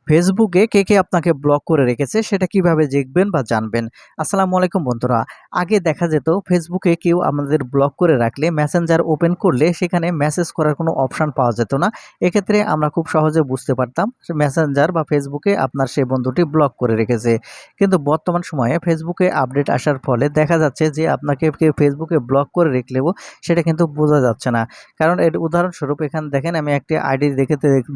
ফেসবুকে কে আপনাকে ব্লক করে রেখেছে সেটা কিভাবে দেখবেন বা জানবেন? আসসালামু আলাইকুম বন্ধুরা। আগে দেখা যেত ফেসবুকে কেউ আমাদের ব্লক করে রাখলে মেসেঞ্জার ওপেন করলে সেখানে মেসেজ করার কোনো অপশন পাওয়া যেত না। এক্ষেত্রে আমরা খুব সহজে বুঝতে পারতাম যে মেসেঞ্জার বা ফেসবুকে আপনার সেই বন্ধুটি ব্লক করে রেখেছে। কিন্তু বর্তমান সময়ে ফেসবুকে আপডেট আসার ফলে দেখা যাচ্ছে যে আপনাকে কেউ ফেসবুকে ব্লক করে রাখলেও সেটা কিন্তু বোঝা যাচ্ছে না। কারণ এর উদাহরণস্বরূপ এখানে দেখেন আমি একটি আইডি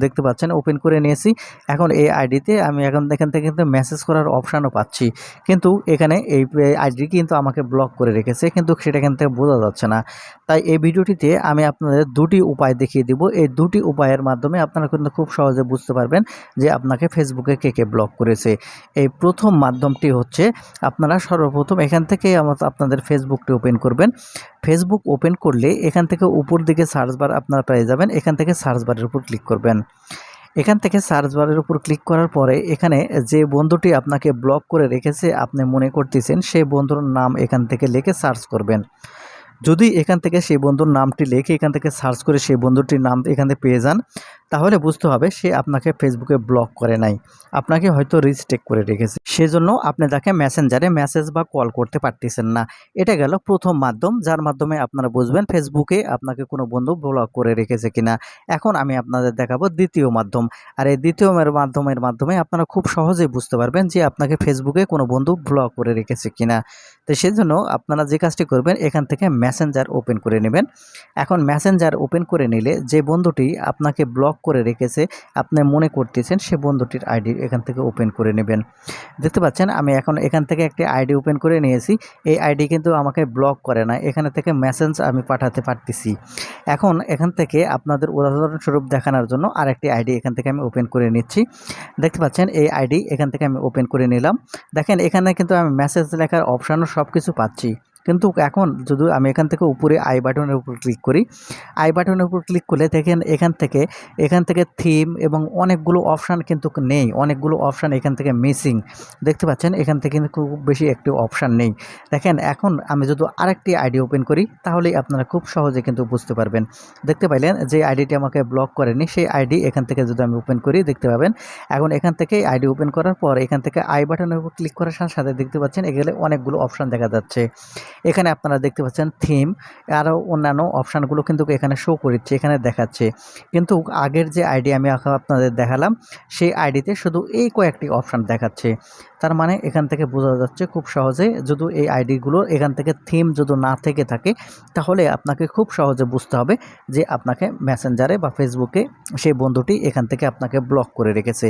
দেখতে পাচ্ছেন ওপেন করে নিয়েছি। এখন এই আইডিতে আমি এখন এখান থেকে কিন্তু মেসেজ করার অপশানও পাচ্ছি। কিন্তু এখানে এই আইডি কিন্তু আমাকে ব্লক করে রেখেছে, কিন্তু সেটা এখান থেকে বোঝা যাচ্ছে না। তাই এই ভিডিওটিতে আমি আপনাদের দুটি উপায় দেখিয়ে দিব। এই দুটি উপায়ের মাধ্যমে আপনারা কিন্তু খুব সহজে বুঝতে পারবেন যে আপনাকে ফেসবুকে কে ব্লক করেছে। এই প্রথম মাধ্যমটি হচ্ছে আপনারা সর্বপ্রথম এখান থেকে আপনাদের ফেসবুকটি ওপেন করবেন। ফেসবুক ওপেন করলে এখান থেকে উপর দিকে সার্চ বার আপনারা পেয়ে যাবেন। এখান থেকে সার্চ বারের উপর ক্লিক করবেন। এখান থেকে সার্চ বারের উপর ক্লিক করার পরে এখানে যে বন্ধুটি আপনাকে ব্লক করে রেখেছে আপনি মনে করতেছেন সেই বন্ধুর নাম এখান থেকে লিখে সার্চ করবেন। যদি এখান থেকে সেই বন্ধুর নামটি লিখে এখান থেকে সার্চ করে সেই বন্ধুটির নাম এখান থেকে পেয়ে যান, তাহলে বুঝতে হবে সে আপনাকে ফেসবুকে ব্লক করে নাই, আপনাকে হয়তো রিস্ট্রিক্ট করে রেখেছে। সেজন্য আপনি তাকে মেসেঞ্জারে মেসেজ বা কল করতে পারতেছেন না। এটা গেল প্রথম মাধ্যম, যার মাধ্যমে আপনারা বুঝবেন ফেসবুকে আপনাকে কোনো বন্ধু ব্লক করে রেখেছে কিনা। এখন আমি আপনাদের দেখাবো দ্বিতীয় মাধ্যম। আর এই দ্বিতীয় মাধ্যমে আপনারা খুব সহজেই বুঝতে পারবেন যে আপনাকে ফেসবুকে কোনো বন্ধু ব্লক করে রেখেছে কিনা। তো সেজন্য আপনারা যে কাজটি করবেন এখান থেকে মেসেঞ্জার ওপেন করে নেবেন। এখন মেসেঞ্জার ওপেন করে নিলে যে বন্ধুটি আপনাকে ব্লক করে রেখেছে আপনি মনে করতেছেন সে বন্ধুটির আইডি এখান থেকে ওপেন করে নেবেন। দেখতে পাচ্ছেন আমি এখন এখান থেকে একটি আইডি ওপেন করে নিয়েছি। এই আইডি কিন্তু আমাকে ব্লক করে না, এখানে থেকে মেসেজ আমি পাঠাতে পারতেছি। এখন এখান থেকে আপনাদের উদাহরণস্বরূপ দেখানোর জন্য আরেকটি আইডি এখান থেকে আমি ওপেন করে নিচ্ছি। দেখতে পাচ্ছেন এই আইডি এখান থেকে আমি ওপেন করে নিলাম। দেখেন এখানে কিন্তু আমি মেসেজ লেখার অপশানও সব কিছু পাচ্ছি। কিন্তু এখন যদি আমি এখান থেকে উপরে আই বাটনের উপর ক্লিক করি, আই বাটনের উপর ক্লিক করলে দেখেন এখান থেকে থিম এবং অনেকগুলো অপশান কিন্তু নেই, অনেকগুলো অপশান এখান থেকে মিসিং। দেখতে পাচ্ছেন এখান থেকে কিন্তু খুব বেশি একটি অপশান নেই। দেখেন এখন আমি যদি আরেকটি আইডি ওপেন করি তাহলেই আপনারা খুব সহজে কিন্তু বুঝতে পারবেন। দেখতে পাইলেন যে আইডিটি আমাকে ব্লক করেনি সেই আইডি এখান থেকে যদি আমি ওপেন করি দেখতে পাবেন। এখন এখান থেকে আইডি ওপেন করার পর এখান থেকে আই বাটনের উপর ক্লিক করার সাথে সাথে দেখতে পাচ্ছেন এখানে অনেকগুলো অপশান দেখা যাচ্ছে। এখানে আপনারা দেখতে পাচ্ছেন থিম, আরও অন্যান্য অপশানগুলো কিন্তু এখানে শো করছে, এখানে দেখাচ্ছে। কিন্তু আগের যে আইডি আমি আপনাদের দেখালাম সেই আইডিতে শুধু এই কয়েকটি অপশান দেখাচ্ছে। তার মানে এখান থেকে বোঝা যাচ্ছে খুব সহজে যদি এই আইডিগুলো এখান থেকে থিম যদি না থেকে থাকে তাহলে আপনাকে খুব সহজে বুঝতে হবে যে আপনাকে মেসেঞ্জারে বা ফেসবুকে সেই বন্ধুটি এখান থেকে আপনাকে ব্লক করে রেখেছে।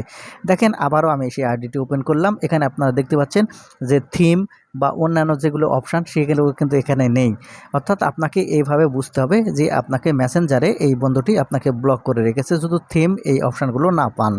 দেখেন আবারও আমি সেই আইডিটি ওপেন করলাম। এখানে আপনারা দেখতে পাচ্ছেন যে থিম বা অন্যান্য যেগুলো অপশান সেগুলো কিন্তু এখানে নেই। অর্থাৎ আপনাকে এইভাবে বুঝতে হবে যে আপনাকে মেসেঞ্জারে এই বন্ধুটি আপনাকে ব্লক করে রেখেছে যদি থিম এই অপশানগুলো না পান।